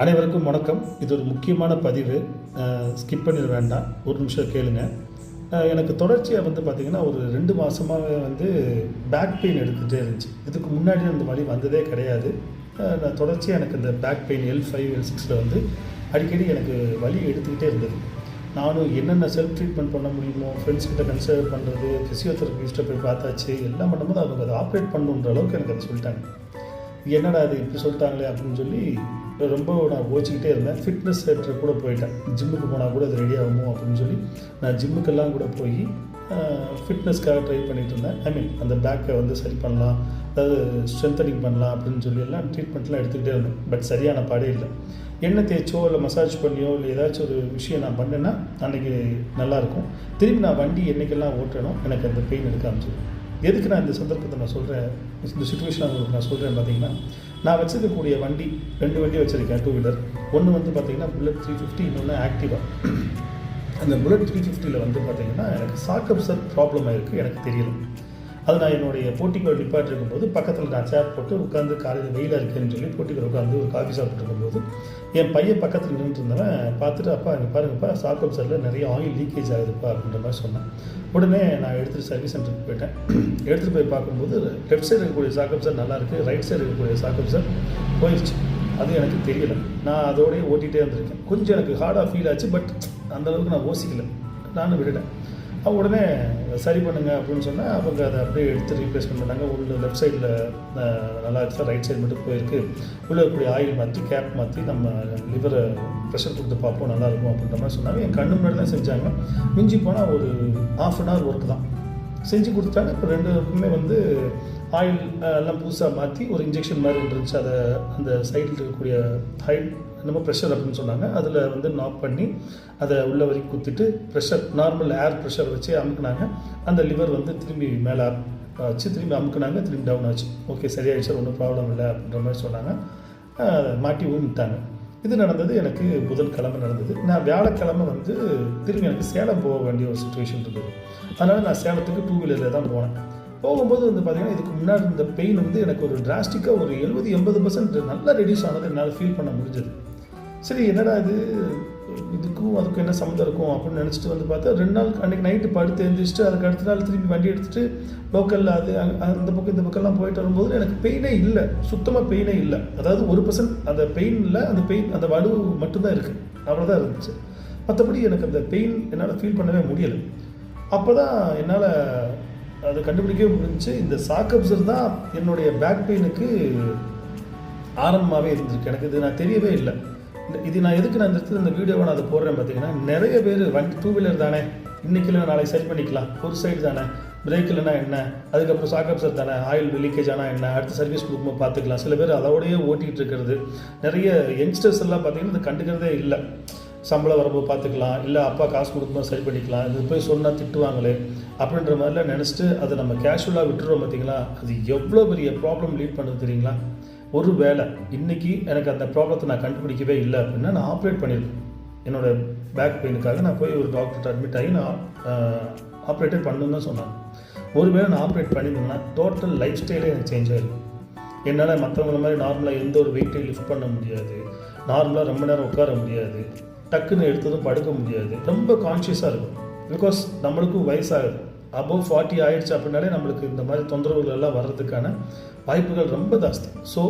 அனைவருக்கும் வணக்கம். இது ஒரு முக்கியமான பதிவு. ஸ்கிப் பண்ணிட வேண்டாம், ஒரு நிமிஷம் கேளுங்க. எனக்கு தொடர்ச்சியாக பார்த்திங்கன்னா ஒரு 2 மாதமாகவே பேக் பெயின் எடுத்துகிட்டே இருந்துச்சு. இதுக்கு முன்னாடி அந்த வலி வந்ததே கிடையாது. நான் தொடர்ச்சியாக எனக்கு இந்த பேக் பெயின் L5 L6 அடிக்கடி எனக்கு வலி எடுத்துக்கிட்டே இருந்தது. நானும் என்னென்ன செல்ஃப் ட்ரீட்மெண்ட் பண்ண முடியுமோ ஃப்ரெண்ட்ஸ்கிட்ட கன்சிடர் பண்ணுறது, ஃபிசியோதெரபிஸ்ட்டை போய் பார்த்தாச்சு. எல்லாம் பண்ணும்போது அவங்க அதை ஆப்ரேட் பண்ணுன்ற அளவுக்கு எனக்கு அதை சொல்லிட்டாங்க. என்னடா அது இப்படி சொல்லிட்டாங்களே அப்படின்னு சொல்லி ரொம்ப நான் யோசிச்சுக்கிட்டே இருந்தேன். ஃபிட்னஸ் சென்டர் கூட போயிட்டேன். ஜிம்முக்கு போனால் கூட அது ரெடி ஆகுமோ அப்படின்னு சொல்லி நான் ஜிம்முக்கெல்லாம் கூட போய் ஃபிட்னஸ்க்காக ட்ரை பண்ணிகிட்டு இருந்தேன். அந்த பேக்கை சரி பண்ணலாம், அதாவது ஸ்ட்ரென்தனிங் பண்ணலாம் அப்படின்னு சொல்லி எல்லாம் ட்ரீட்மெண்ட்லாம் எடுத்துக்கிட்டே இருந்தேன். பட் சரியான பாடே இல்லை. எண்ணெய் தேய்ச்சோ இல்லை மசாஜ் பண்ணியோ இல்லை ஏதாச்சும் ஒரு விஷயம் நான் பண்ணேன்னா அன்றைக்கி நல்லாயிருக்கும். திரும்பி நான் வண்டி என்றைக்கெல்லாம் ஓட்டணும் எனக்கு அந்த பெயின் எடுக்க ஆரம்பிச்சிடும். எதுக்கு நான் இந்த சந்தர்ப்பத்தை நான் சொல்கிறேன், இந்த சுச்சுவேஷன் உங்களுக்கு நான் சொல்கிறேன் பார்த்தீங்கன்னா, நான் வச்சுருக்கக்கூடிய வண்டி 2 வண்டி வச்சுருக்கேன், 2 வீலர். ஒன்று பார்த்தீங்கன்னா புல்லட் 350, இன்னொன்று ஆக்டிவா. அந்த புல்லட் 350 பார்த்தீங்கன்னா எனக்கு சாக்கப்சர் ப்ராப்ளம் ஆகிருக்கு, எனக்கு தெரியல. அது நான் என்னுடைய போட்டிகள் நிப்பாட்டு இருக்கும்போது பக்கத்தில் நான் சேர் போட்டு உட்காந்து காலையில் வெயிலாக இருக்கேன்னு சொல்லி போட்டிகள் உட்காந்து ஒரு காஃபி சாப்பிட்டு இருக்கும்போது என் பையன் பக்கத்தில் நின்றுட்டு இருந்தவன் பார்த்துட்டு, அப்பா இங்கே பாருங்கப்பா சாக்கப்சரில் நிறைய ஆயில் லீக்கேஜ் ஆகுதுப்பா அப்படின்ற மாதிரி சொன்னேன். உடனே நான் எடுத்துகிட்டு சர்வீஸ் சென்டருக்கு போயிட்டேன். எடுத்துகிட்டு போய் பார்க்கும்போது லெஃப்ட் சைடு இருக்கக்கூடிய சாக்கப்சர் நல்லாயிருக்கு, ரைட் சைடு இருக்கக்கூடிய சாக்கப்சர் போயிடுச்சு. அது எனக்கு தெரியலை. நான் அதோடய ஓட்டிகிட்டே இருந்திருக்கேன். கொஞ்சம் எனக்கு ஹார்டாக ஃபீல் ஆச்சு, பட் அந்தளவுக்கு நான் யோசிக்கலை, நானும் விட்டுட்டேன். உடனே சரி பண்ணுங்க அப்படின்னு சொன்னால் அவங்க அதை அப்படியே எடுத்து ரீப்ளேஸ்மெண்ட் பண்ணாங்க. உள்ள லெஃப்ட் சைடில் நல்லா இருக்குது, ரைட் சைடு மட்டும் போயிருக்கு. உள்ளே இருக்கக்கூடிய ஆயில் மாற்றி கேப் மாற்றி நம்ம லிவரை ப்ரெஷர் கொடுத்து பார்ப்போம், நல்லாயிருக்கும் அப்படின்ற மாதிரி சொன்னாங்க. என் கண்ணு முன்னாடி தான் செஞ்சாங்க. மிஞ்சி போனால் ஒரு 1/2 hour ஒர்க் தான் செஞ்சு கொடுத்துட்டாங்க. இப்போ 2க்குமே ஆயில் எல்லாம் புதுசாக மாற்றி ஒரு இன்ஜெக்ஷன் மாதிரி இருந்துச்சு. அதை அந்த சைடில் இருக்கக்கூடிய நம்ம ப்ரெஷர் அப்படின்னு சொன்னாங்க. அதில் நாக் பண்ணி அதை உள்ள வரைக்கும் குத்திட்டு ப்ரெஷர் நார்மல் ஏர் ப்ரெஷர் வச்சு அமுக்குனாங்க. அந்த லிவர் திரும்பி மேலே வச்சு திரும்பி அமுக்குனாங்க, திரும்பி டவுன் ஆச்சு. ஓகே, சரியாயிடுச்சு, ஒன்றும் ப்ராப்ளம் இல்லை அப்படின்ற மாதிரி சொன்னாங்க. மாட்டி ஊன்ட்டாங்க. இது நடந்தது எனக்கு புதன்கிழமை நடந்தது. நான் வியாழக்கிழமை திரும்பி எனக்கு சேலம் போக வேண்டிய ஒரு சுச்சுவேஷன் இருந்தது. அதனால் நான் சேலத்துக்கு 2 வீலரில் தான் போனேன். போகும்போது பார்த்திங்கன்னா இதுக்கு முன்னாடி இந்த பெயின் எனக்கு ஒரு டிராஸ்டிக்காக ஒரு 70-80% நல்லா ரெடியூஸ் ஆனது என்னால் ஃபீல் பண்ண முடிஞ்சது. சரி, என்னடா இதுக்கும் அதுக்கும் என்ன சம்மந்தம் இருக்கும் அப்படின்னு நினச்சிட்டு பார்த்தா 2 நாள் அன்றைக்கி நைட்டு படுத்து எழுந்திரிச்சிட்டு அதுக்கு அடுத்த நாள் திரும்பி வண்டி எடுத்துகிட்டு லோக்கலில் அந்த பக்கம் இந்த பக்கம்லாம் போயிட்டு வரும்போது எனக்கு பெயினே இல்லை, சுத்தமாக பெயினே இல்லை. அதாவது 1% அந்த பெயின் இல்லை, அந்த வலு மட்டும்தான் இருக்குது, அவ்வளோதான் இருந்துச்சு. மற்றபடி எனக்கு அந்த பெயின் என்னால் ஃபீல் பண்ணவே முடியலை. அப்போ தான் என்னால் அதை கண்டுபிடிக்கவே முடிஞ்சு. இந்த சாக்கப்சர் தான் என்னுடைய பேக் பெயினுக்கு ஆரம்பமாகவே இருந்திருக்கு. எனக்கு இது நான் தெரியவே இல்லை. இது நான் எதுக்கு நான் இந்த வீடியோவை நான் அதை போடுறேன் பார்த்தீங்கன்னா, நிறைய பேர் வண்டி 2 வீலர் தானே, இன்றைக்கி இல்லை நாளைக்கு சரி பண்ணிக்கலாம், ஒரு சைடு தானே, பிரேக் இல்லைனா என்ன, அதுக்கப்புறம் சாக்கப்சர் தானே, ஆயில் லீக்கேஜ் ஆனால் என்ன, அடுத்த சர்வீஸ் கொடுக்கும்போது பார்த்துக்கலாம். சில பேர் அதோடையே ஓட்டிகிட்டு இருக்கிறது. நிறைய யங்ஸ்டர்ஸ் எல்லாம் பார்த்திங்கன்னா இது கண்டுக்கிறதே இல்லை. சம்பளம் வரும்போது பார்த்துக்கலாம், இல்லை அப்பா காசு கொடுக்கும்போது சரி பண்ணிக்கலாம், இது போய் சொன்னால் திட்டுவாங்களே அப்படின்ற மாதிரிலாம் நினச்சிட்டு அதை நம்ம கேஷுவலாக விட்டுறோம். பார்த்திங்களா, அது எவ்வளோ பெரிய ப்ராப்ளம் லீட் பண்ணுது தெரியுங்களா? ஒரு வேளை இன்றைக்கி எனக்கு அந்த ப்ராப்ளத்தை நான் கண்டுபிடிக்கவே இல்லை அப்படின்னா நான் ஆப்ரேட் பண்ணியிருக்கேன். என்னோடய பேக் பெயினுக்காக நான் போய் ஒரு டாக்டர்கிட்ட அட்மிட் ஆகி நான் ஆப்ரேட்டே பண்ணணுன்னு தான் சொன்னாங்க. ஒருவேளை நான் ஆப்ரேட் பண்ணியிருந்தேன்னா டோட்டல் லைஃப் ஸ்டைலே எனக்கு சேஞ்ச் ஆகிருக்கும். என்னால் மற்றவங்கள மாதிரி நார்மலாக எந்த ஒரு வெயிட்டையும் லிஃப்ட் பண்ண முடியாது, நார்மலாக ரொம்ப நேரம் உட்கார முடியாது, டக்குன்னு எடுத்ததும் படுக்க முடியாது, ரொம்ப கான்ஷியஸாக இருக்கும். பிகாஸ் நம்மளுக்கும் வயசாகுது, அபவ் 40 ஆகிடுச்சு அப்படின்னாலே நம்மளுக்கு இந்த மாதிரி தொந்தரவுகள் எல்லாம் வர்றதுக்கான வாய்ப்புகள் ரொம்ப ஜாஸ்தி. ஸோ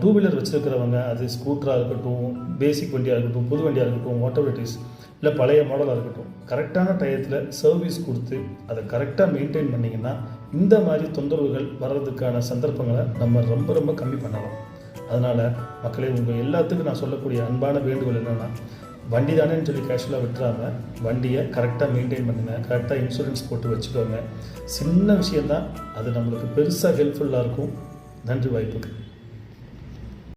2 வீலர் வச்சுருக்கிறவங்க, அது ஸ்கூட்டராக இருக்கட்டும், பேசிக் வண்டியாக இருக்கட்டும், புது வண்டியாக இருக்கட்டும், வாட் எவர் இட் இஸ், இல்லை பழைய மாடலாக இருக்கட்டும், கரெக்டான டயத்தில் சர்வீஸ் கொடுத்து அதை கரெக்டாக மெயின்டைன் பண்ணிங்கன்னா இந்த மாதிரி தொந்தரவுகள் வர்றதுக்கான சந்தர்ப்பங்களை நம்ம ரொம்ப ரொம்ப கம்மி பண்ணலாம். அதனால் மக்களே, உங்கள் எல்லாத்துக்கும் நான் சொல்லக்கூடிய அன்பான வேண்டுகோள் என்னென்னா, வண்டி தானேன்னு சொல்லி கேஷுவலாக விட்டுறாமல் வண்டியை கரெக்டாக மெயின்டைன் பண்ணுங்கள், கரெக்டாக இன்சூரன்ஸ் போட்டு வச்சுக்கோங்க. சின்ன விஷயந்தான், அது நம்மளுக்கு பெருசாக ஹெல்ப்ஃபுல்லாக இருக்கும். நன்றி வாய்ப்புக்கு.